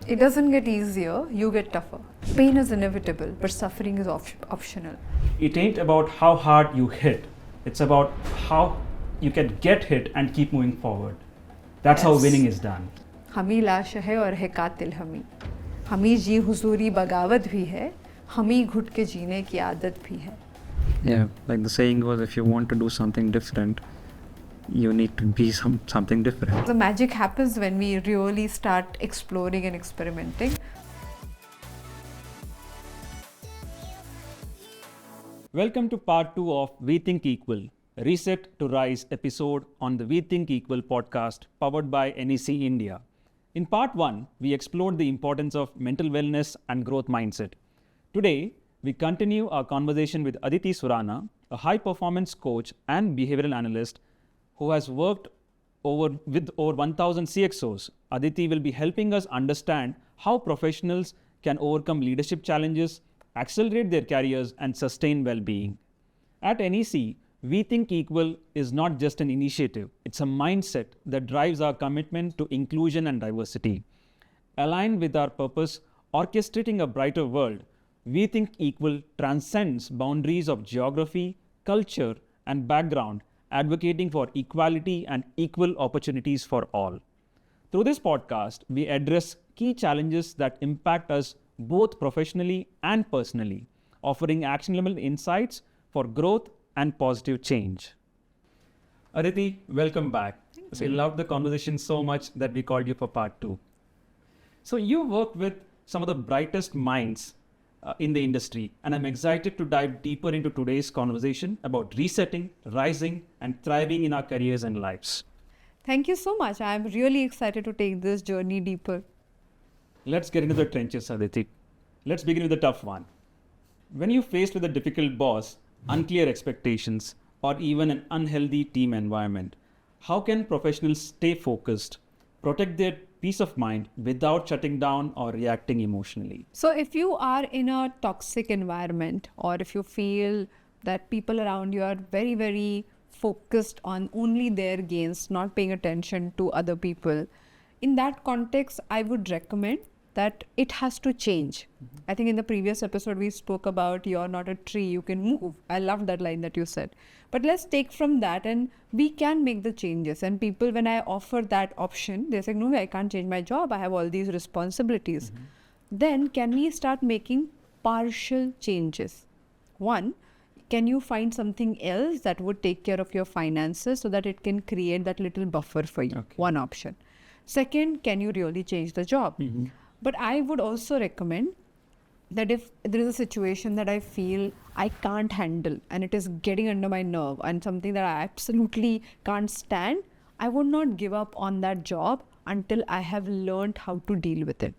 It doesn't get easier, you get tougher. Pain is inevitable, but suffering is optional. It ain't about how hard you hit. It's about how you can get hit and keep moving forward. That's how Yes. winning is done. हमी लाश है और है कातिल हमी जी हुजूरी बगावत भी है, हमी घुट के जीने की आदत भी है. Yeah, like the saying goes, if you want to do something different, you need to be something different. The magic happens when we really start exploring and experimenting. Welcome to part 2 of We Think Equal, Reset to Rise episode on the We Think Equal podcast powered by NEC India. In part 1, we explored the importance of mental wellness and growth mindset. Today, we continue our conversation with Aditi Surana, a high-performance coach and behavioral analyst who has worked with over 1,000 CXOs. Aditi will be helping us understand how professionals can overcome leadership challenges, accelerate their careers, and sustain well-being. At NEC, We Think Equal is not just an initiative, it's a mindset that drives our commitment to inclusion and diversity. Aligned with our purpose, orchestrating a brighter world, We Think Equal transcends boundaries of geography, culture, and background, advocating for equality and equal opportunities for all. Through this podcast, we address key challenges that impact us both professionally and personally, offering actionable insights for growth and positive change. Aditi, welcome back. We loved the conversation so much that we called you for part 2. So you work with some of the brightest minds in the industry, and I'm excited to dive deeper into today's conversation about resetting, rising, and thriving in our careers and lives. Thank you so much. I'm really excited to take this journey deeper. Let's get into the trenches, Aditi. Let's begin with the tough one. When you're faced with a difficult boss, unclear expectations, or even an unhealthy team environment, how can professionals stay focused, protect their peace of mind without shutting down or reacting emotionally? So if you are in a toxic environment, or if you feel that people around you are very, very focused on only their gains, not paying attention to other people, in that context, I would recommend that it has to change. I think in the previous episode, we spoke about you're not a tree, you can move. I love that line that you said. But let's take from that and we can make the changes. And people, when I offer that option, they say, no, I can't change my job. I have all these responsibilities. Then can we start making partial changes? One, can you find something else that would take care of your finances so that it can create that little buffer for you? Okay. One option. Second, can you really change the job? But I would also recommend that if there is a situation that I feel I can't handle and it is getting under my nerve and something that I absolutely can't stand, I would not give up on that job until I have learned how to deal with it.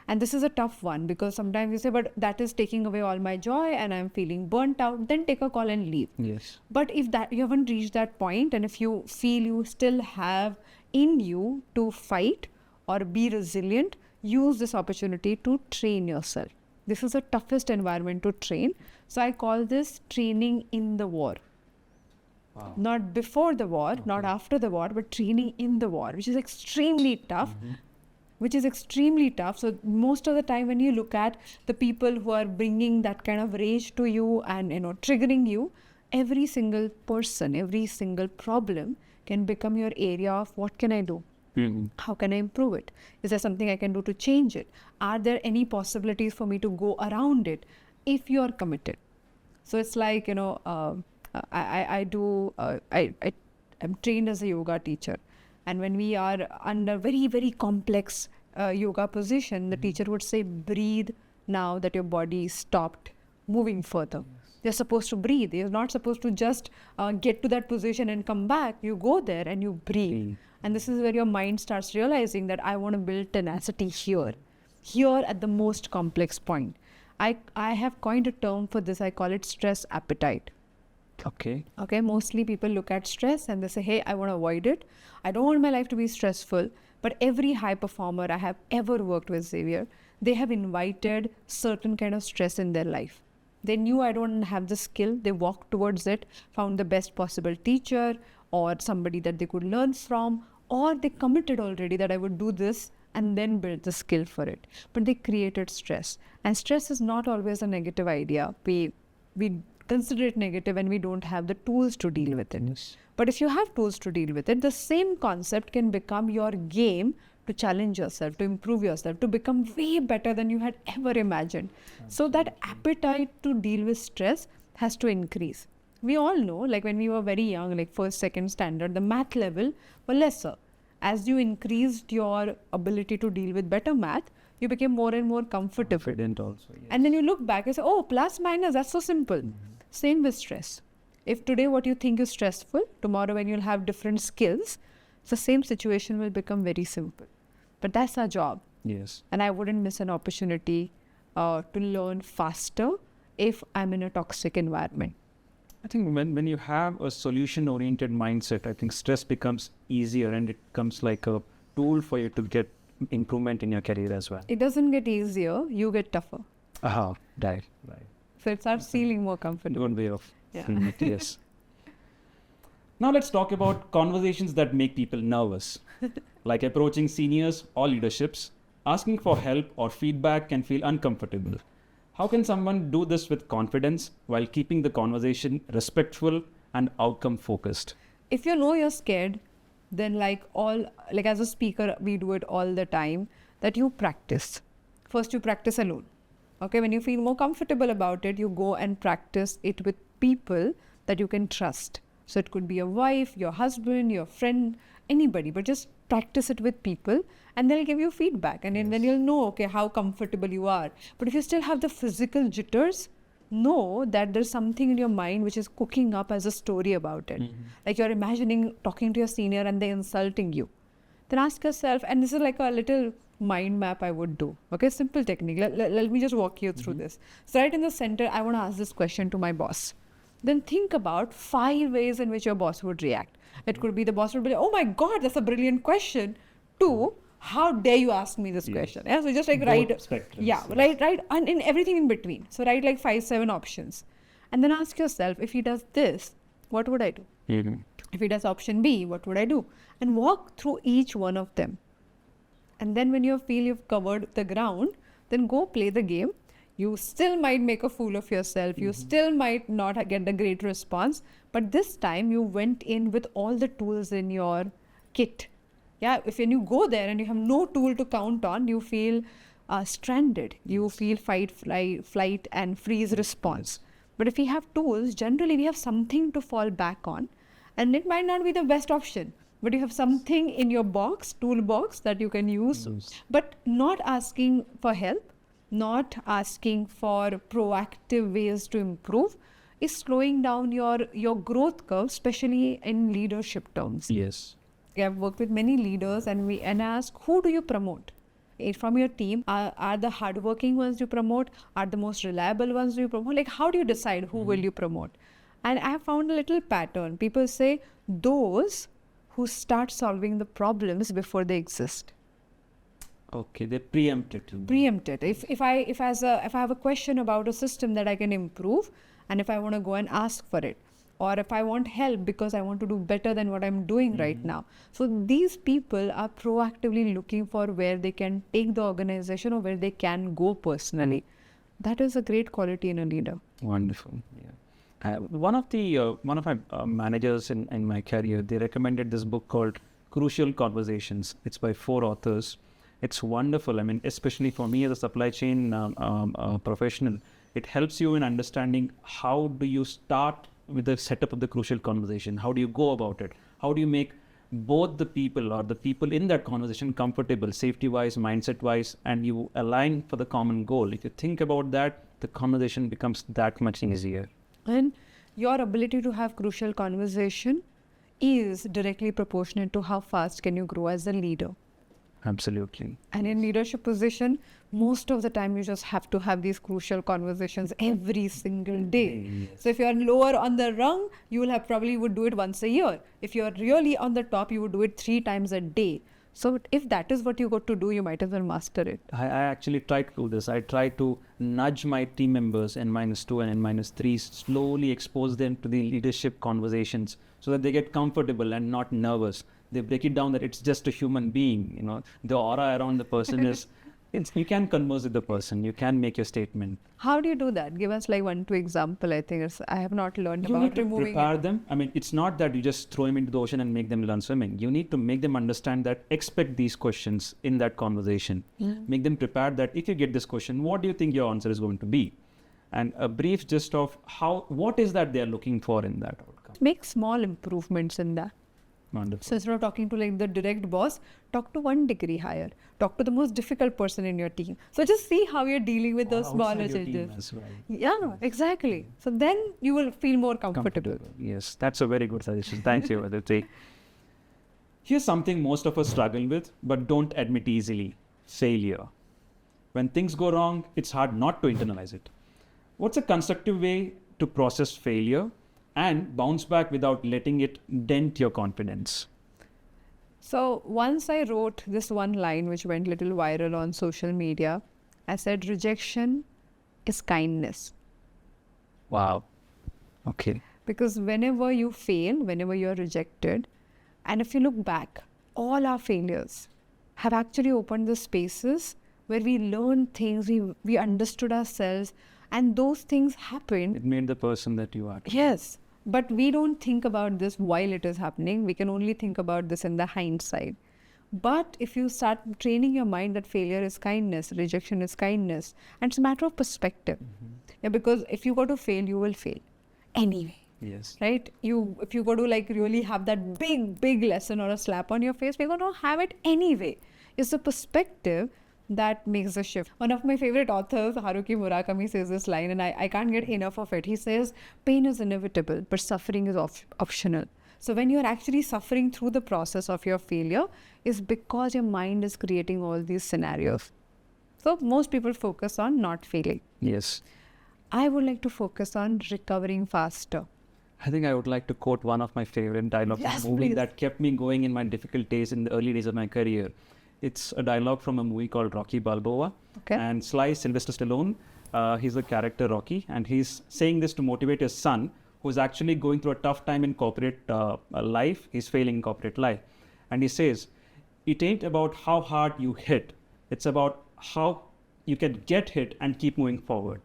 And this is a tough one because sometimes you say, but that is taking away all my joy and I'm feeling burnt out, then take a call and leave. Yes. But if that you haven't reached that point and if you feel you still have in you to fight or be resilient, use this opportunity to train yourself. This is the toughest environment to train. So I call this training in the war. Wow. Not before the war, not after the war, but training in the war, which is extremely tough. So most of the time when you look at the people who are bringing that kind of rage to you and triggering you, every single person, every single problem can become your area of what can I do? How can I improve it? Is there something I can do to change it? Are there any possibilities for me to go around it if you are committed? So it's like, I'm trained as a yoga teacher. And when we are under very, very complex yoga position, the teacher would say, breathe now that your body stopped moving further. You're supposed to breathe. You're not supposed to just get to that position and come back. You go there and you breathe. And this is where your mind starts realizing that I want to build tenacity here at the most complex point. I have coined a term for this. I call it stress appetite. Okay. Mostly people look at stress and they say, hey, I want to avoid it. I don't want my life to be stressful. But every high performer I have ever worked with, Xavier, they have invited certain kind of stress in their life. They knew I don't have the skill. They walked towards it, found the best possible teacher or somebody that they could learn from, or they committed already that I would do this and then build the skill for it. But they created stress. And stress is not always a negative idea. We consider it negative when we don't have the tools to deal with it. Yes. But if you have tools to deal with it, the same concept can become your game to challenge yourself, to improve yourself, to become way better than you had ever imagined. So that appetite to deal with stress has to increase. We all know, like when we were very young, like first, second standard, the math level were lesser. As you increased your ability to deal with better math, you became more and more comfortable. Confident also. Yes. And then you look back and say, oh, plus, minus, that's so simple. Same with stress. If today what you think is stressful, tomorrow when you'll have different skills, the same situation will become very simple. But that's our job. Yes. And I wouldn't miss an opportunity to learn faster if I'm in a toxic environment. I think when you have a solution-oriented mindset, I think stress becomes easier and it becomes like a tool for you to get improvement in your career as well. It doesn't get easier, you get tougher. Right. So it starts feeling more comfortable. Good way of Yeah. seeing it, yes. Now let's talk about conversations that make people nervous. Like approaching seniors or leaderships, asking for help or feedback can feel uncomfortable. How can someone do this with confidence while keeping the conversation respectful and outcome focused? If you know you're scared, then like as a speaker, we do it all the time, that you practice. First, you practice alone. Okay, when you feel more comfortable about it, you go and practice it with people that you can trust. So it could be your wife, your husband, your friend, anybody, but just practice it with people and they'll give you feedback. And then you'll know, okay, how comfortable you are. But if you still have the physical jitters, know that there's something in your mind which is cooking up as a story about it. Like you're imagining talking to your senior and they're insulting you. Then ask yourself, and this is like a little mind map I would do. Okay, simple technique. Let me just walk you through this. So right in the center, I want to ask this question to my boss. Then think about 5 ways in which your boss would react. It could be the boss would be like, oh my God, that's a brilliant question. 2, how dare you ask me this question? Yeah, so just like write, write, and in everything in between. So write like 5, 7 options. And then ask yourself, if he does this, what would I do? If he does option B, what would I do? And walk through each one of them. And then when you feel you've covered the ground, then go play the game. You still might make a fool of yourself. You still might not get the great response. But this time you went in with all the tools in your kit. Yeah, if when you go there and you have no tool to count on, you feel stranded. You feel fight, flight and freeze response. But if we have tools, generally we have something to fall back on. And it might not be the best option. But you have something in your toolbox that you can use. But not asking for help, not asking for proactive ways to improve is slowing down your growth curve, especially in leadership terms. Yes. I've worked with many leaders and I ask, who do you promote? From your team, are the hardworking ones you promote? Are the most reliable ones you promote? Like, how do you decide who will you promote? And I have found a little pattern. People say those who start solving the problems before they exist. Okay, they preempt it. Preempt it. If I have a question about a system that I can improve, and if I want to go and ask for it, or if I want help because I want to do better than what I'm doing right now. So these people are proactively looking for where they can take the organization or where they can go personally. That is a great quality in a leader. Wonderful. Yeah. One of my managers in my career, they recommended this book called Crucial Conversations. It's by 4 authors. It's wonderful. I mean, especially for me as a supply chain professional, it helps you in understanding how do you start with the setup of the crucial conversation. How do you go about it? How do you make both the people or the people in that conversation comfortable, safety-wise, mindset-wise, and you align for the common goal? If you think about that, the conversation becomes that much easier. And your ability to have crucial conversation is directly proportionate to how fast can you grow as a leader. Absolutely. And in leadership position, most of the time you just have to have these crucial conversations every single day. Yes. So if you're lower on the rung, you will have probably would do it once a year. If you're really on the top, you would do it 3 times a day. So if that is what you got to do, you might as well master it. I actually try to do this. I try to nudge my team members N-2 and N-3, slowly expose them to the leadership conversations so that they get comfortable and not nervous. They break it down that it's just a human being. You know, the aura around the person is. You can converse with the person. You can make your statement. How do you do that? Give us like 1-2 example. I think I have not learned You about need to removing prepare it. them. I mean, it's not that you just throw them into the ocean and make them learn swimming. You need to make them understand that expect these questions in that conversation. Make them prepared that if you get this question, what do you think your answer is going to be? And a brief gist of what is that they are looking for in that outcome. Make small improvements in that. Wonderful. So instead of talking to like the direct boss, talk to 1 degree higher. Talk to the most difficult person in your team. So just see how you're dealing with those smaller Outside your team changes. as well. Yeah, exactly. So then you will feel more comfortable. Yes, that's a very good suggestion. Thanks, you, Aditi. Here's something most of us struggle with, but don't admit easily: failure. When things go wrong, it's hard not to internalize it. What's a constructive way to process failure and bounce back without letting it dent your confidence? So once I wrote this one line which went little viral on social media. I said, rejection is kindness. Wow. Okay. Because whenever you fail, whenever you're rejected, and if you look back, all our failures have actually opened the spaces where we learned things, we understood ourselves, and those things happened. It made the person that you are. Yes, but we don't think about this while it is happening. We can only think about this in the hindsight. But if you start training your mind that failure is kindness, rejection is kindness, and it's a matter of perspective. Yeah, because if you go to fail, you will fail anyway. Yes. Right? If you go to like really have that big lesson or a slap on your face, we're going to have it anyway. It's the perspective that makes the shift. One of my favorite authors, Haruki Murakami, says this line, and I can't get enough of it. He says, pain is inevitable, but suffering is optional. So when you're actually suffering through the process of your failure, is because your mind is creating all these scenarios. So most people focus on not failing. Yes. I would like to focus on recovering faster. I think I would like to quote one of my favorite dialogues Yes, from a movie please. that kept me going in my difficult days in the early days of my career. It's a dialogue from a movie called Rocky Balboa. Okay. And Sylvester Stallone, he's the character Rocky, and he's saying this to motivate his son, who's actually going through a tough time in corporate life. He's failing in corporate life. And he says, it ain't about how hard you hit. It's about how you can get hit and keep moving forward.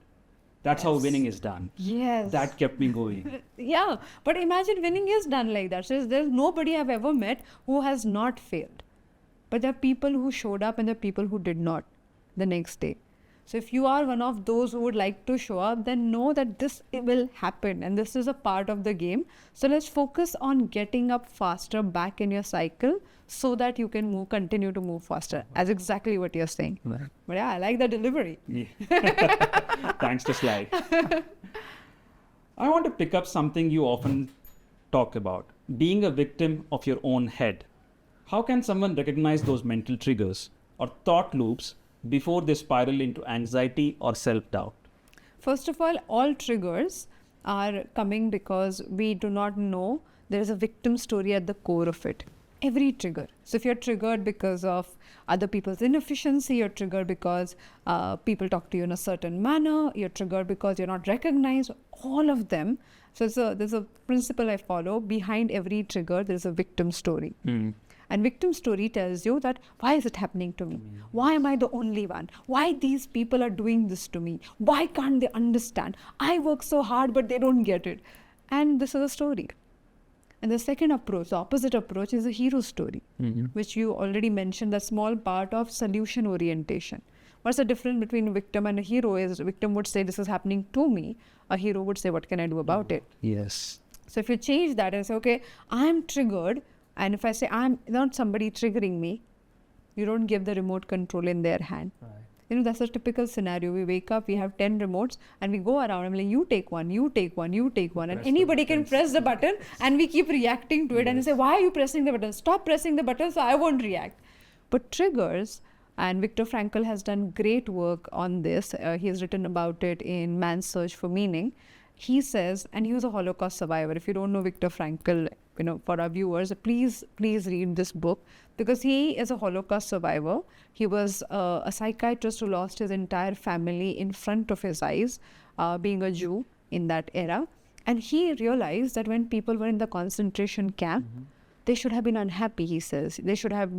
That's how winning is done. Yes. That kept me going. Yeah, but imagine winning is done like that. So there's nobody I've ever met who has not failed. But there are people who showed up and there are people who did not the next day. So if you are one of those who would like to show up, then know that this will happen and this is a part of the game. So let's focus on getting up faster back in your cycle so that you can continue to move faster. As exactly what you're saying. Right. But yeah, I like the delivery. Yeah. Thanks to Sly. I want to pick up something you often talk about, being a victim of your own head. How can someone recognize those mental triggers or thought loops before they spiral into anxiety or self-doubt? First of all triggers are coming because we do not know there is a victim story at the core of it. Every trigger. So if you're triggered because of other people's inefficiency, you're triggered because people talk to you in a certain manner, you're triggered because you're not recognized, all of them. So there's a principle I follow. Behind every trigger, there's a victim story. And victim story tells you that why is it happening to me? Why am I the only one? Why these people are doing this to me? Why can't they understand? I work so hard, but they don't get it. And this is a story. And the second approach, the opposite approach, is a hero story, which you already mentioned, the small part of solution orientation. What's the difference between a victim and a hero is a victim would say, this is happening to me. A hero would say, what can I do about it? Yes. So if you change that and say, okay, I'm triggered. And if I say, I'm not somebody triggering me, you don't give the remote control in their hand. Right. You know, that's a typical scenario. We wake up, we have 10 remotes and we go around. I'm like, you take one, you take one, you take one. And anybody can press the button and we keep reacting to it. And you say, why are you pressing the button? Stop pressing the button so I won't react. But triggers, and Viktor Frankl has done great work on this. He has written about it in Man's Search for Meaning. He says, and he was a Holocaust survivor. If you don't know Viktor Frankl, you know, for our viewers, please read this book because he is a Holocaust survivor. He was a psychiatrist who lost his entire family in front of his eyes, being a Jew in that era. And he realized that when people were in the concentration camp, They should have been unhappy, he says. They should have,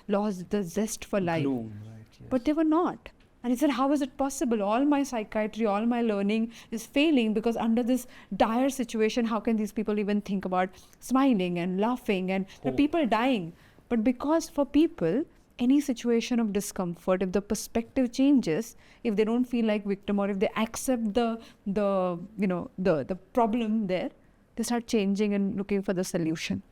lost the zest for life. Gloom, right, yes. But they were not. And he said, how is it possible? All my psychiatry, all my learning is failing because under this dire situation, how can these people even think about smiling and laughing and the people dying? But because for people, any situation of discomfort, if the perspective changes, if they don't feel like victim or if they accept the problem there, they start changing and looking for the solution.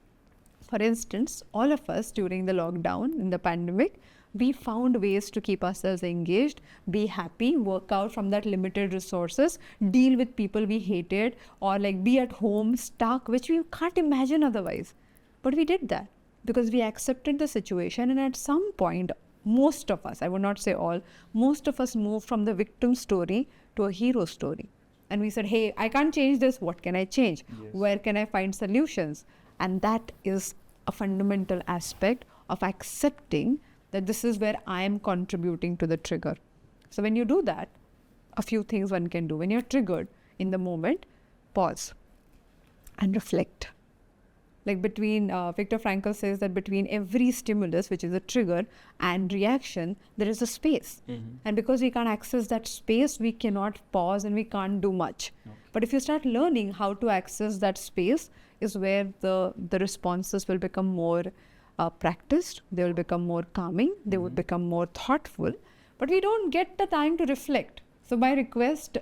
For instance, all of us during the lockdown in the pandemic, we found ways to keep ourselves engaged, be happy, work out from that limited resources, deal with people we hated, or like be at home stuck, which we can't imagine otherwise. But we did that because we accepted the situation, and at some point, most of us, I would not say all, most of us moved from the victim story to a hero story. And we said, hey, I can't change this. What can I change? Yes. Where can I find solutions? And that is a fundamental aspect of accepting that this is where I am contributing to the trigger. So when you do that, a few things one can do. When you're triggered in the moment, pause and reflect. Like between, Viktor Frankl says that between every stimulus, which is a trigger, and reaction, there is a space. And because we can't access that space, we cannot pause and we can't do much. Okay. But if you start learning how to access that space, is where the responses will become more practiced, they will become more calming, they will become more thoughtful, but we don't get the time to reflect. So my request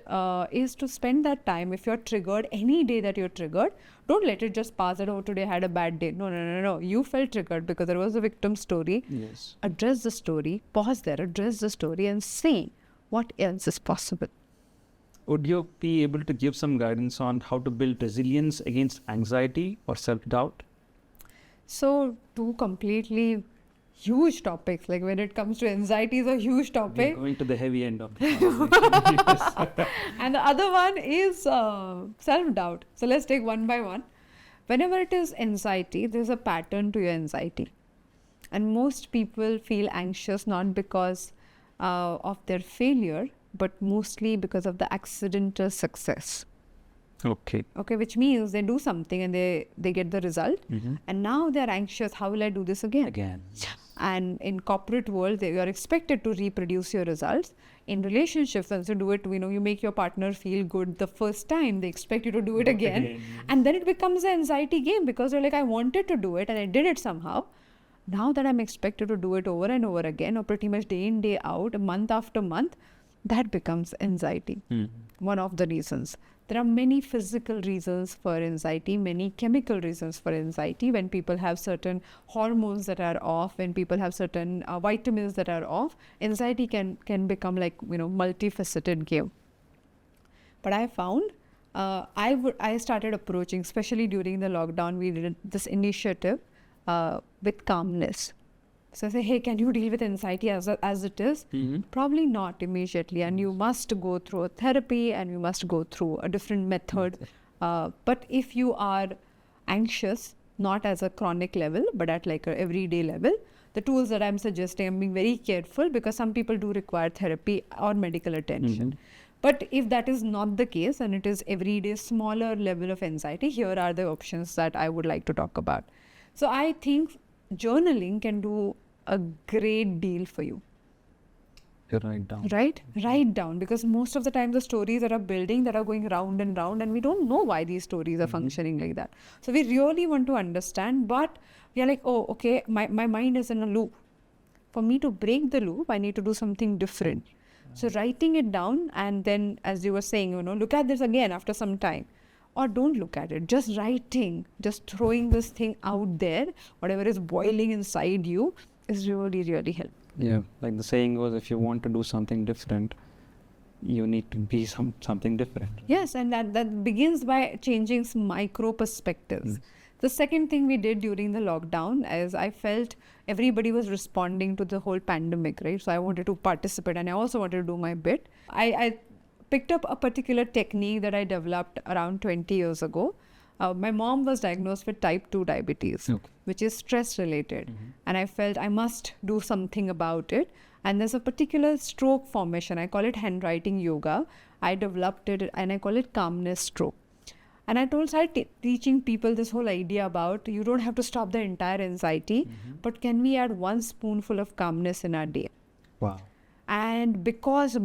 is to spend that time. If you're triggered, any day that you're triggered, don't let it just pass it, oh, today I had a bad day. No. You felt triggered because there was a victim story. Yes. Address the story, pause there, address the story and say what else is possible. Would you be able to give some guidance on how to build resilience against anxiety or self-doubt? So two completely huge topics. Like when it comes to anxiety is a huge We're topic. going to the heavy end of the conversation. And the other one is self-doubt. So let's take one by one. Whenever it is anxiety, there's a pattern to your anxiety. And most people feel anxious not because of their failure, but mostly because of the accidental success. Okay. Okay, which means they do something and they get the result. And now they're anxious, how will I do this again? And in corporate world, you are expected to reproduce your results. In relationships, once you do it, you make your partner feel good the first time, they expect you to do it again. And then it becomes an anxiety game because you're like, I wanted to do it and I did it somehow. Now that I'm expected to do it over and over again, or pretty much day in, day out, month after month, that becomes anxiety. One of the reasons. There are many physical reasons for anxiety, many chemical reasons for anxiety. When people have certain hormones that are off, when people have certain vitamins that are off, anxiety can become like, multifaceted game. But I found, I started approaching, especially during the lockdown, we did this initiative with calmness. So I say, hey, can you deal with anxiety as it is? Probably not immediately. And you must go through a therapy and you must go through a different method. But if you are anxious, not as a chronic level, but at like a everyday level, the tools that I'm suggesting, I'm being very careful because some people do require therapy or medical attention. But if that is not the case and it is everyday smaller level of anxiety, here are the options that I would like to talk about. So I think journaling can do a great deal for you. You write down. Right? Write down, because most of the time the stories that are building, that are going round and round, and we don't know why these stories are functioning like that. So we really want to understand, but we are like, oh, okay, my mind is in a loop. For me to break the loop, I need to do something different. So writing it down, and then as you were saying, look at this again after some time. Or don't look at it, just writing, just throwing this thing out there, whatever is boiling inside you is really, really helpful. Yeah, like the saying goes, if you want to do something different, you need to be something different. Yes, and that begins by changing some micro perspectives. The second thing we did during the lockdown is I felt everybody was responding to the whole pandemic, right? So I wanted to participate and I also wanted to do my bit. I picked up a particular technique that I developed around 20 years ago. My mom was diagnosed with type 2 diabetes, which is stress related. And I felt I must do something about it. And there's a particular stroke formation. I call it handwriting yoga. I developed it and I call it calmness stroke. And I started teaching people this whole idea about you don't have to stop the entire anxiety, but can we add one spoonful of calmness in our day? Wow. And because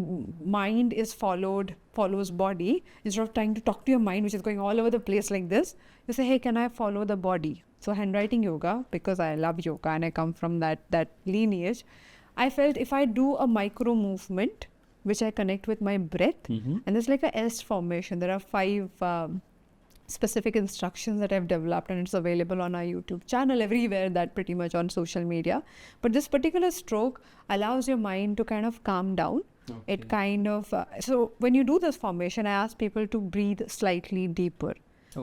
mind is follows body, instead of trying to talk to your mind, which is going all over the place like this, you say, hey, can I follow the body? So handwriting yoga, because I love yoga and I come from that lineage, I felt if I do a micro movement, which I connect with my breath, and there's like a S formation. There are 5 specific instructions that I've developed, and it's available on our YouTube channel, everywhere, that pretty much on social media. But this particular stroke allows your mind to kind of calm down. It kind of, so when you do this formation, I ask people to breathe slightly deeper.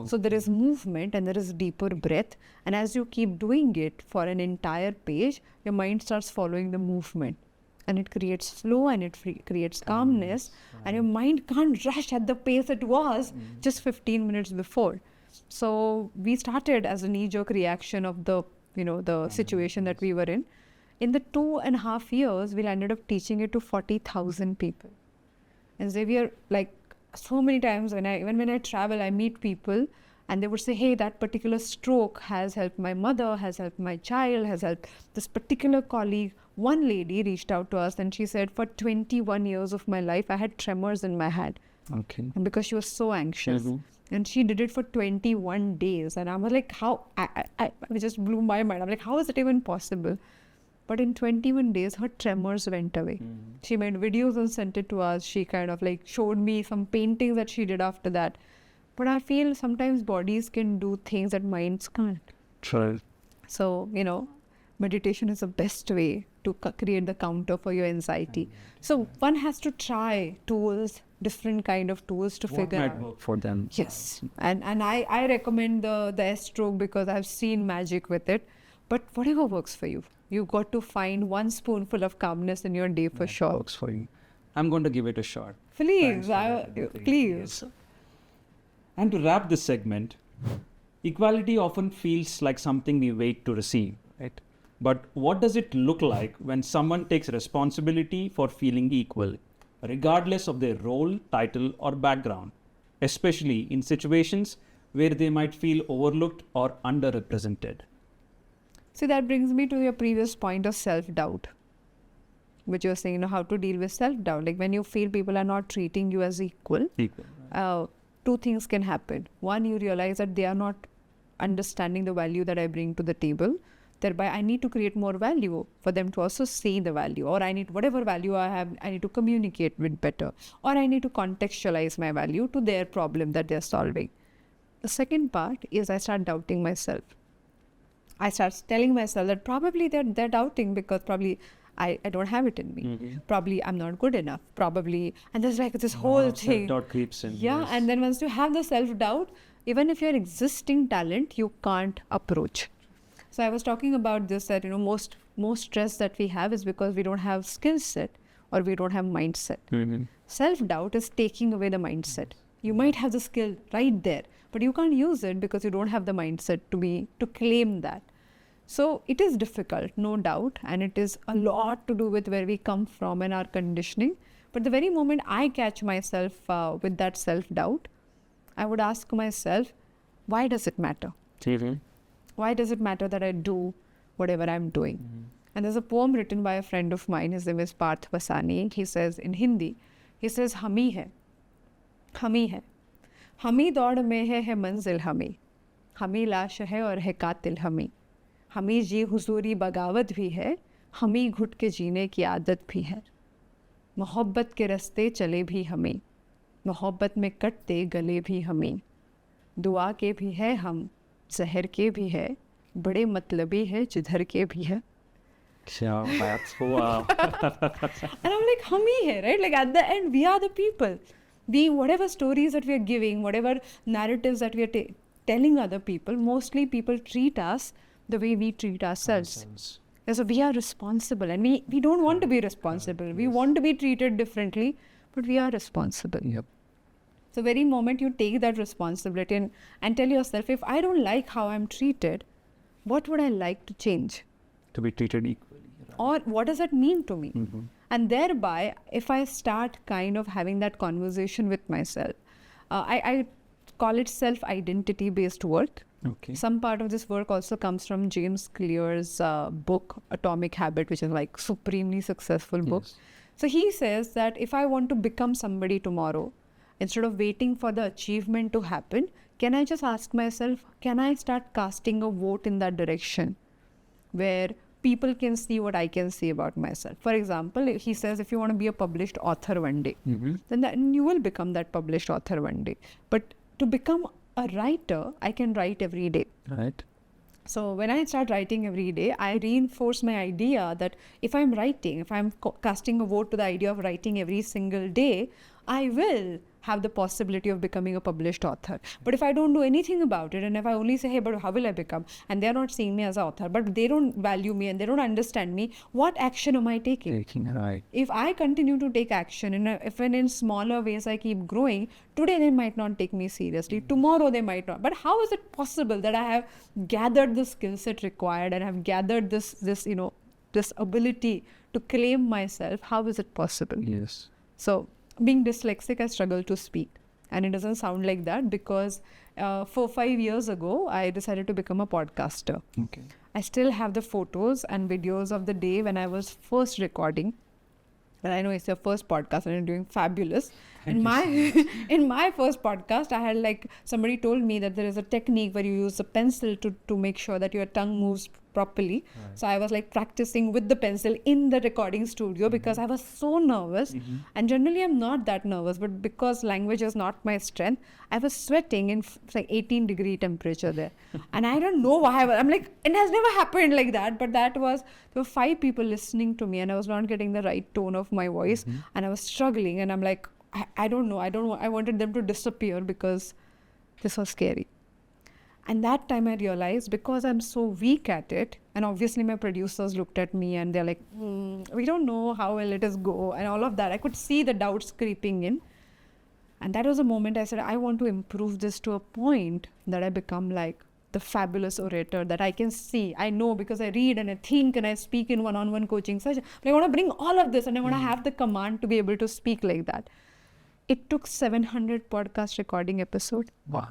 So there is movement and there is deeper breath. And as you keep doing it for an entire page, your mind starts following the movement. And it creates flow and it creates calmness. And your mind can't rush at the pace it was just 15 minutes before. So we started as a knee-jerk reaction of the situation that we were in. In the 2.5 years, we ended up teaching it to 40,000 people. And Xavier, like so many times when I travel, I meet people and they would say, hey, that particular stroke has helped my mother, has helped my child, has helped this particular colleague. One lady reached out to us and she said, for 21 years of my life, I had tremors in my hand. Okay. And because she was so anxious. And she did it for 21 days. And I was like, how? It just blew my mind. I'm like, how is it even possible? But in 21 days, her tremors went away. She made videos and sent it to us. She kind of like showed me some paintings that she did after that. But I feel sometimes bodies can do things that minds can't. True. So, meditation is the best way to create the counter for your anxiety. So one has to try tools, different kind of tools to figure out. What might work for them. Yes. And I recommend the S-stroke because I've seen magic with it. But whatever works for you. You got to find one spoonful of calmness in your day for sure. Works for you. I'm going to give it a shot. Please, please. And to wrap this segment, equality often feels like something we wait to receive, right? But what does it look like when someone takes responsibility for feeling equal, regardless of their role, title, or background, especially in situations where they might feel overlooked or underrepresented? See, that brings me to your previous point of self-doubt, which you're saying, how to deal with self-doubt. Like when you feel people are not treating you as equal, Right. 2 things can happen. One, you realize that they are not understanding the value that I bring to the table. Thereby, I need to create more value for them to also see the value, or I need whatever value I have, I need to communicate with better, or I need to contextualize my value to their problem that they're solving. The second part is I start doubting myself. I start telling myself that probably they're doubting because probably I don't have it in me. Probably I'm not good enough. Probably, and there's like this whole thing. Self-doubt creeps in. Yeah, yes. and then once you have the self-doubt, even if you're existing talent, you can't approach. So I was talking about this, that most stress that we have is because we don't have skill set or we don't have mindset. Self-doubt is taking away the mindset. You might have the skill right there, but you can't use it because you don't have the mindset to claim that. So it is difficult, no doubt, and it is a lot to do with where we come from and our conditioning. But the very moment I catch myself with that self-doubt, I would ask myself, why does it matter? Why does it matter that I do whatever I'm doing? And there's a poem written by a friend of mine, his name is Parth Vasani. He says in Hindi, he says, hami hai, hami daud mein hai manzil hami, hami लाश है और है कातिल हमी, हमी जी हुजूरी बगावत भी है, हमी घुट के जीने की आदत भी है, मोहब्बत के रास्ते चले भी हमी, मोहब्बत में कटते गले भी हमी, दुआ के भी है हम, जहर के भी है, बड़े मतलबी है जिधर के भी है. Yeah, that's wow. And I'm like, hum hi hai, right? Like at the end, we are the people. Whatever stories that we are giving, whatever narratives that we are telling other people, mostly people treat us the way we treat ourselves. So we are responsible, and we don't want to be responsible. We want to be treated differently, but we are responsible. Yep. So very moment you take that responsibility and tell yourself, if I don't like how I'm treated, what would I like to change? To be treated equally. Right. Or what does that mean to me? And thereby, if I start kind of having that conversation with myself, I call it self-identity based work. Okay. Some part of this work also comes from James Clear's book Atomic Habit, which is like supremely successful book. Yes. So he says that if I want to become somebody tomorrow, instead of waiting for the achievement to happen, can I just ask myself, can I start casting a vote in that direction where people can see what I can see about myself? For example, he says if you want to be a published author one day, then you will become that published author one day. But to become a writer, I can write every day. Right. So when I start writing every day, I reinforce my idea that if I'm writing, if I'm casting a vote to the idea of writing every single day, I will have the possibility of becoming a published author. But if I don't do anything about it, and if I only say, hey, but how will I become? And they're not seeing me as an author, but they don't value me and they don't understand me, what action am I taking? Right. If I continue to take action, and if in smaller ways I keep growing, today they might not take me seriously, tomorrow they might not. But how is it possible that I have gathered the skill set required and have gathered this ability to claim myself? How is it possible? Yes. So being dyslexic, I struggle to speak. And it doesn't sound like that because 4-5 years ago, I decided to become a podcaster. Okay. I still have the photos and videos of the day when I was first recording. And I know it's your first podcast and you're doing fabulous. In my first podcast, I had like, somebody told me that there is a technique where you use a pencil to make sure that your tongue moves properly. Right. So I was like practicing with the pencil in the recording studio because I was so nervous. And generally I'm not that nervous, but because language is not my strength, I was sweating in like 18-degree temperature there. And I don't know why. I'm like, it has never happened like that. But there were 5 people listening to me and I was not getting the right tone of my voice. And I was struggling and I'm like, I don't know. I wanted them to disappear because this was scary. And that time I realized because I'm so weak at it, and obviously my producers looked at me and they're like, we don't know how will it is go and all of that. I could see the doubts creeping in. And that was a moment I said, I want to improve this to a point that I become like the fabulous orator that I can see. I know because I read and I think and I speak in one-on-one coaching session. But I want to bring all of this and I want to have the command to be able to speak like that. It took 700 podcast recording episodes. Wow.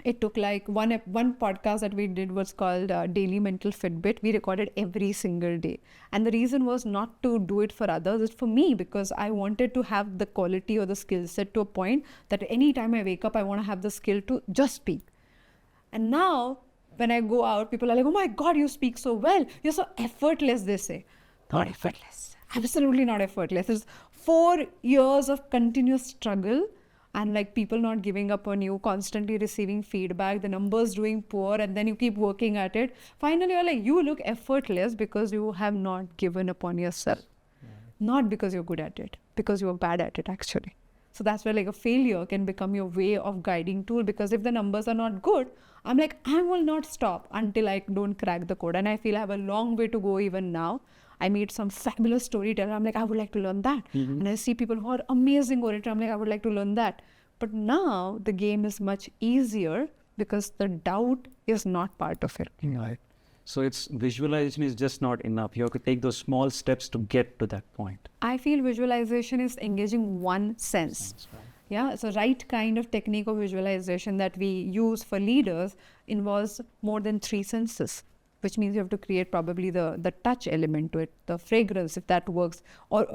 It took like one podcast that we did was called Daily Mental Fitbit. We recorded every single day. And the reason was not to do it for others, it's for me because I wanted to have the quality or the skill set to a point that anytime I wake up, I want to have the skill to just speak. And now when I go out, people are like, oh my God, you speak so well. You're so effortless, they say. Not effortless. Absolutely not effortless. It's 4 years of continuous struggle. And like people not giving up on you, constantly receiving feedback, the numbers doing poor, and then you keep working at it. Finally, you're like, you look effortless because you have not given up on yourself. Not because you're good at it, because you're bad at it actually. So that's where like a failure can become your way of guiding tool, because if the numbers are not good, I'm like, I will not stop until I don't crack the code. And I feel I have a long way to go even now. I meet some fabulous storyteller. I'm like, I would like to learn that. And I see people who are amazing orator. I'm like, I would like to learn that. But now the game is much easier because the doubt is not part of it. Right. So it's visualization is just not enough. You have to take those small steps to get to that point. I feel visualization is engaging one sense. Right. Yeah, so right kind of technique of visualization that we use for leaders involves more than 3 senses, which means you have to create probably the touch element to it, the fragrance, if that works, or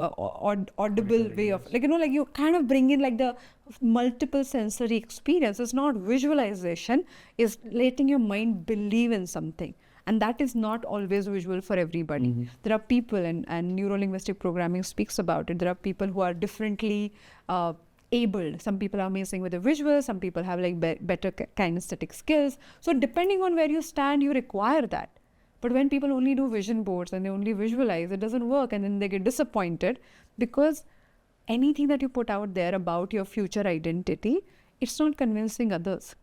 audible way of, like, like you kind of bring in like the multiple sensory experience. It's not visualization, it's letting your mind believe in something. And that is not always visual for everybody. There are people, and neuro-linguistic programming speaks about it, there are people who are differently abled. Some people are amazing with the visual, some people have like better kinesthetic skills. So depending on where you stand, you require that. But when people only do vision boards and they only visualize, it doesn't work, and then they get disappointed because anything that you put out there about your future identity, it's not convincing others.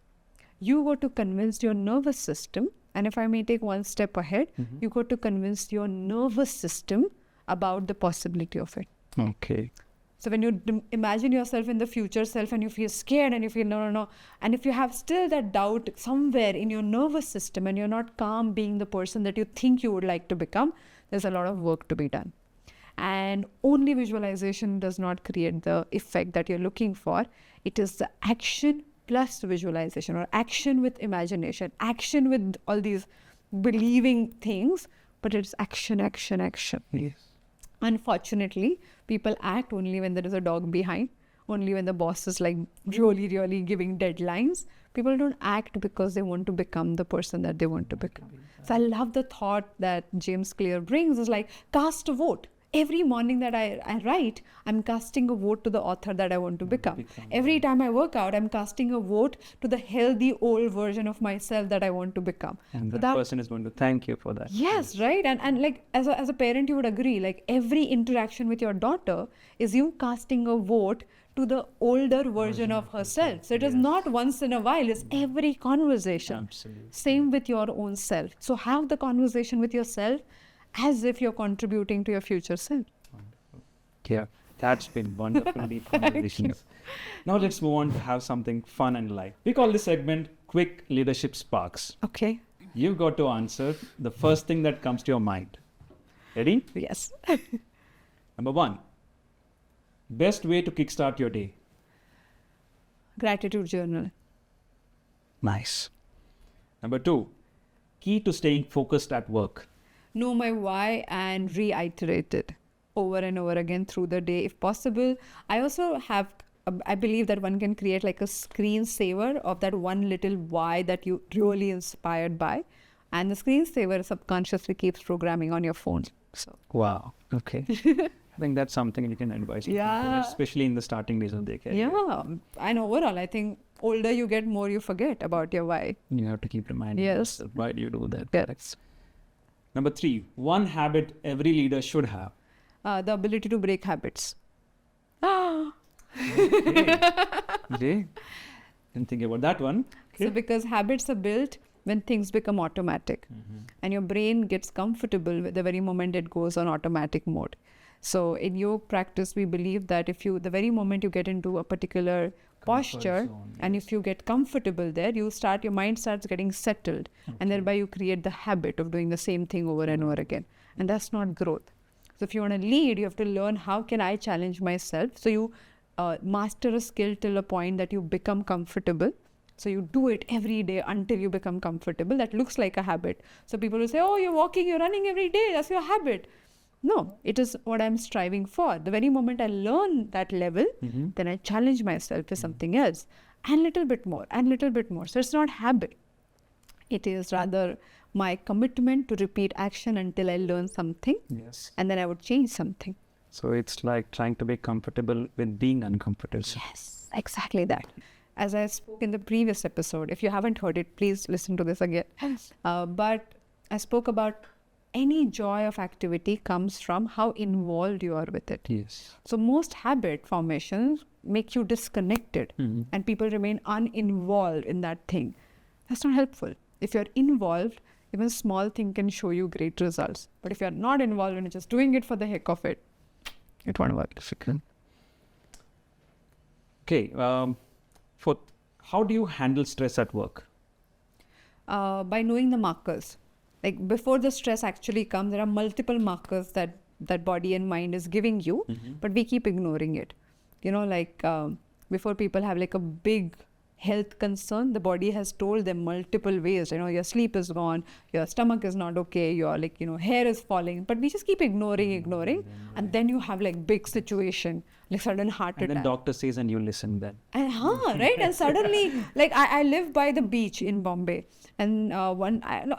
You got to convince your nervous system, and if I may take one step ahead, you got to convince your nervous system about the possibility of it. Okay. So when you imagine yourself in the future self and you feel scared and you feel no, and if you have still that doubt somewhere in your nervous system and you're not calm being the person that you think you would like to become, there's a lot of work to be done. And only visualization does not create the effect that you're looking for. It is the action plus visualization, or action with imagination, action with all these believing things, but it's action, action, action. Yes. Unfortunately, people act only when there is a dog behind, only when the boss is like really, really giving deadlines. People don't act because they want to become the person that they want to become. So I love the thought that James Clear brings is like, cast a vote. Every morning that I write, I'm casting a vote to the author that I want to become. Every time I work out, I'm casting a vote to the healthy old version of myself that I want to become. And So that person is going to thank you for that. Yes, right. And like as a parent, you would agree, like every interaction with your daughter is you casting a vote to the older version of herself. So it is not once in a while, it's every conversation. Absolutely. Same with your own self. So have the conversation with yourself as if you're contributing to your future self. Yeah, that's been wonderful deep conversations. Now let's move on to have something fun and light. We call this segment Quick Leadership Sparks. Okay. You've got to answer the first thing that comes to your mind. Ready? Yes. Number 1. Best way to kickstart your day. Gratitude journal. Nice. Number 2. Key to staying focused at work. Know my why and reiterate it over and over again through the day if possible. I also have, I believe that one can create like a screensaver of that one little why that you really inspired by. And the screensaver subconsciously keeps programming on your phone. So Wow. Okay. I think that's something you can advise people, Yeah. especially in the starting days of their career. yeah, and overall, I think older you get, more you forget about your why. You have to keep reminding Yes. yourself, why do you do that? Correct. Number 3. One habit every leader should have. The ability to break habits. Ah. Okay. Didn't think about that one. So because habits are built when things become automatic, and your brain gets comfortable with the very moment it goes on automatic mode. So in yoga practice, we believe that if you, the very moment you get into a particular posture, and if you get comfortable there, your mind starts getting settled, and thereby you create the habit of doing the same thing over and over again. And that's not growth. So if you want to lead, you have to learn, how can I challenge myself? So you master a skill till a point that you become comfortable. So you do it every day until you become comfortable. That looks like a habit. So people will say, oh, you're walking, you're running every day, that's your habit. No, it is what I'm striving for. The very moment I learn that level, then I challenge myself with something else, and little bit more, and little bit more. So it's not habit. It is rather my commitment to repeat action until I learn something, Yes. and then I would change something. So it's like trying to be comfortable with being uncomfortable. Yes, exactly that. As I spoke in the previous episode, if you haven't heard it, please listen to this again. But I spoke about any joy of activity comes from how involved you are with it. Yes. So most habit formations make you disconnected, and people remain uninvolved in that thing. That's not helpful. If you're involved, even small thing can show you great results. But if you're not involved and you're just doing it for the heck of it, it won't work. Difficult. Okay. Fourth, how do you handle stress at work? By knowing the markers. Like before the stress actually comes, there are multiple markers that body and mind is giving you, but we keep ignoring it. You know, like before people have like a big health concern, the body has told them multiple ways, you know, your sleep is gone, your stomach is not okay, your like, you know, hair is falling, but we just keep ignoring, and then you have like big situation, like sudden heart And attack. then doctor says and you listen then. And right, and suddenly, like I live by the beach in Bombay, and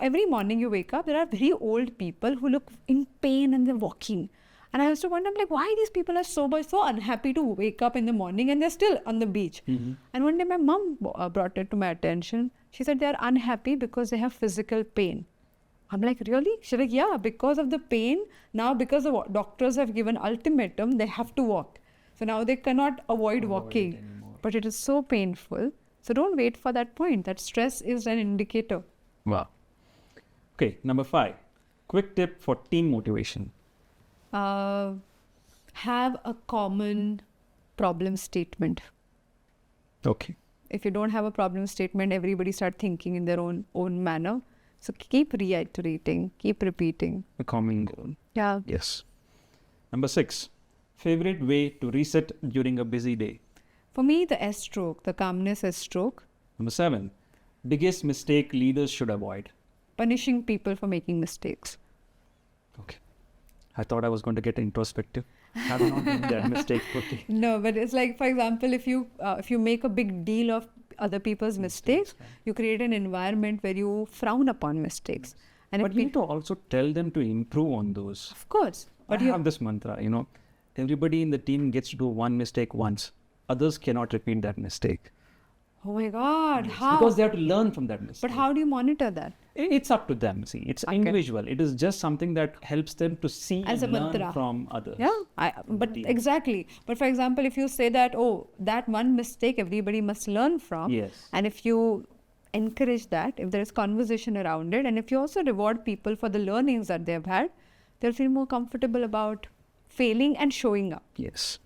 every morning you wake up, there are very old people who look in pain and they're walking. And I also wonder, like, why these people are so unhappy to wake up in the morning and they're still on the beach. And one day my mom brought it to my attention. She said they are unhappy because they have physical pain. I'm like, really? She's like, yeah, because of the pain. Now, because the doctors have given ultimatum, they have to walk. So now they cannot avoid walking. But it is so painful. So don't wait for that point. That stress is an indicator. Wow. Okay. Number 5, quick tip for team motivation. Have a common problem statement. Okay. If you don't have a problem statement, everybody start thinking in their own manner. So keep reiterating, keep repeating. A common goal. Yeah. Yes. Number 6, favorite way to reset during a busy day. For me, the S stroke, the calmness S stroke, Number 7, biggest mistake leaders should avoid. punishing people for making mistakes. Okay. I thought I was going to get introspective. Have not made that mistake. Okay. No, but it's like, for example, if you make a big deal of other people's mistakes, you create an environment where you frown upon mistakes. And But if you need to also tell them to improve on those. of course, but I you have this mantra, everybody in the team gets to do one mistake once. Others cannot repeat that mistake. oh my God, how? Because they have to learn from that mistake. But how do you monitor that? It's up to them. See, it's individual. It is just something that helps them to see As and a learn mantra. from others. Yeah, but exactly. But for example, if you say that, oh, that one mistake everybody must learn from, Yes. and if you encourage that, if there is conversation around it, and if you also reward people for the learnings that they've had, they'll feel more comfortable about failing and showing up. Yes.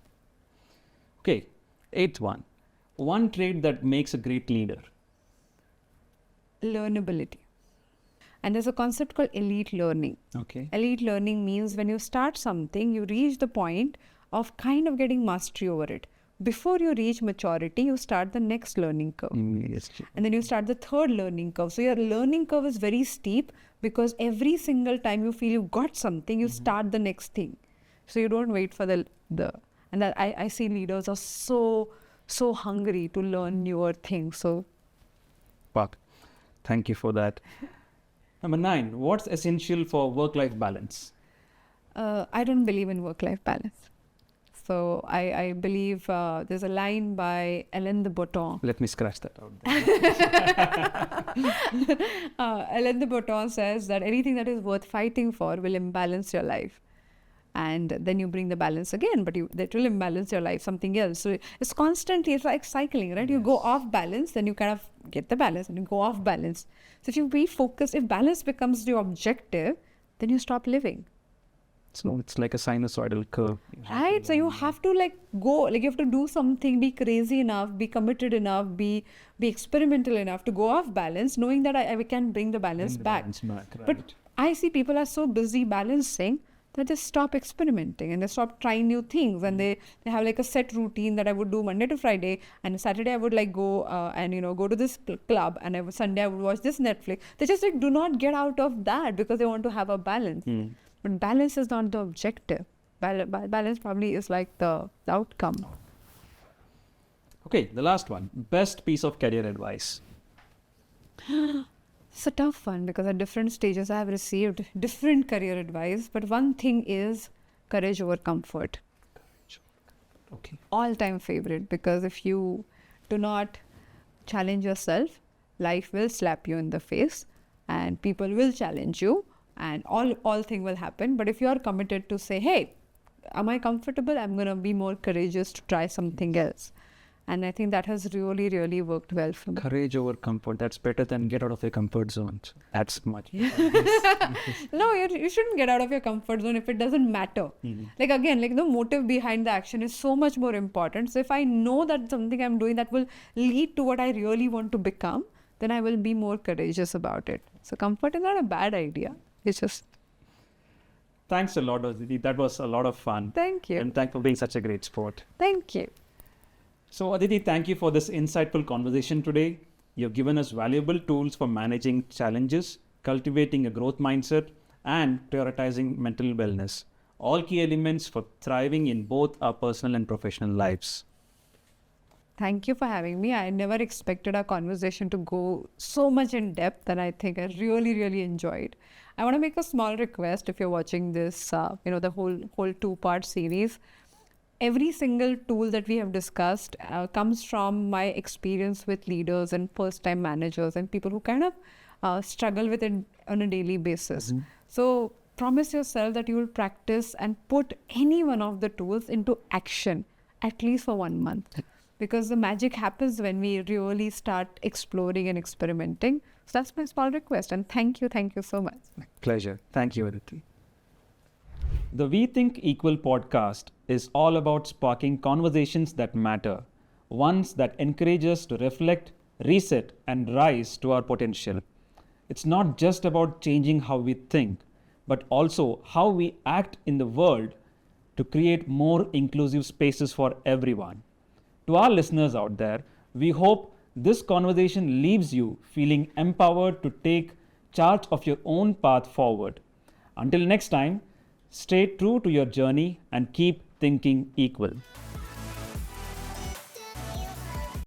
Okay. 8th one. One trait that makes a great leader. Learnability. And there's a concept called elite learning. Okay. Elite learning means when you start something, you reach the point of kind of getting mastery over it. Before you reach maturity, you start the next learning curve. Yes. And then you start the third learning curve. So your learning curve is very steep because every single time you feel you got something, you start the next thing. So you don't wait for the and that I see leaders are so hungry to learn newer things. So Park. Thank you for that. Number 9. What's essential for work-life balance? I don't believe in work-life balance. So I believe there's a line by Alain de Botton. Let me scratch that out. Alain de Botton says that anything that is worth fighting for will imbalance your life. And then you bring the balance again, but that will imbalance your life, something else. So it's constantly, it's like cycling, right? You go off balance, then you kind of get the balance and you go off balance. So if you be focused, if balance becomes your objective, then you stop living. So it's like a sinusoidal curve. Right? So you have to you have to do something, be crazy enough, be committed enough, be experimental enough to go off balance, knowing that I can bring the balance back. Right. But I see people are so busy balancing that they stop experimenting and they stop trying new things, and they have like a set routine that I would do Monday to Friday, and Saturday I would go and go to this club, and Sunday I would watch this Netflix. They just do not get out of that because they want to have a balance. But balance is not the objective. Balance probably is like the outcome. Okay, the last one. Best piece of career advice. It's a tough one because at different stages I have received different career advice. But one thing is courage over comfort. Okay. All-time favorite, because if you do not challenge yourself, life will slap you in the face and people will challenge you and all thing will happen. But if you are committed to say, hey, am I comfortable? I'm going to be more courageous to try something else. And I think that has really, really worked well for me. Courage over comfort. That's better than get out of your comfort zone. That's much better. No, you shouldn't get out of your comfort zone if it doesn't matter. Like again, the motive behind the action is so much more important. So if I know that something I'm doing that will lead to what I really want to become, then I will be more courageous about it. So comfort is not a bad idea. It's just... Thanks a lot, Aditi. That was a lot of fun. Thank you. And thanks for being such a great sport. Thank you. So Aditi, thank you for this insightful conversation today. You've given us valuable tools for managing challenges, cultivating a growth mindset, and prioritizing mental wellness. All key elements for thriving in both our personal and professional lives. Thank you for having me. I never expected our conversation to go so much in depth, and I think I really, really enjoyed. I want to make a small request if you're watching this, the whole two-part series. Every single tool that we have discussed comes from my experience with leaders and first-time managers and people who kind of struggle with it on a daily basis. So promise yourself that you will practice and put any one of the tools into action, at least for 1 month. Because the magic happens when we really start exploring and experimenting. So that's my small request. And thank you so much. Pleasure. Thank you, Aditi. The We Think Equal podcast is all about sparking conversations that matter, ones that encourage us to reflect, reset, and rise to our potential. It's not just about changing how we think, but also how we act in the world to create more inclusive spaces for everyone. To our listeners out there, we hope this conversation leaves you feeling empowered to take charge of your own path forward. Until next time, stay true to your journey and keep thinking equal.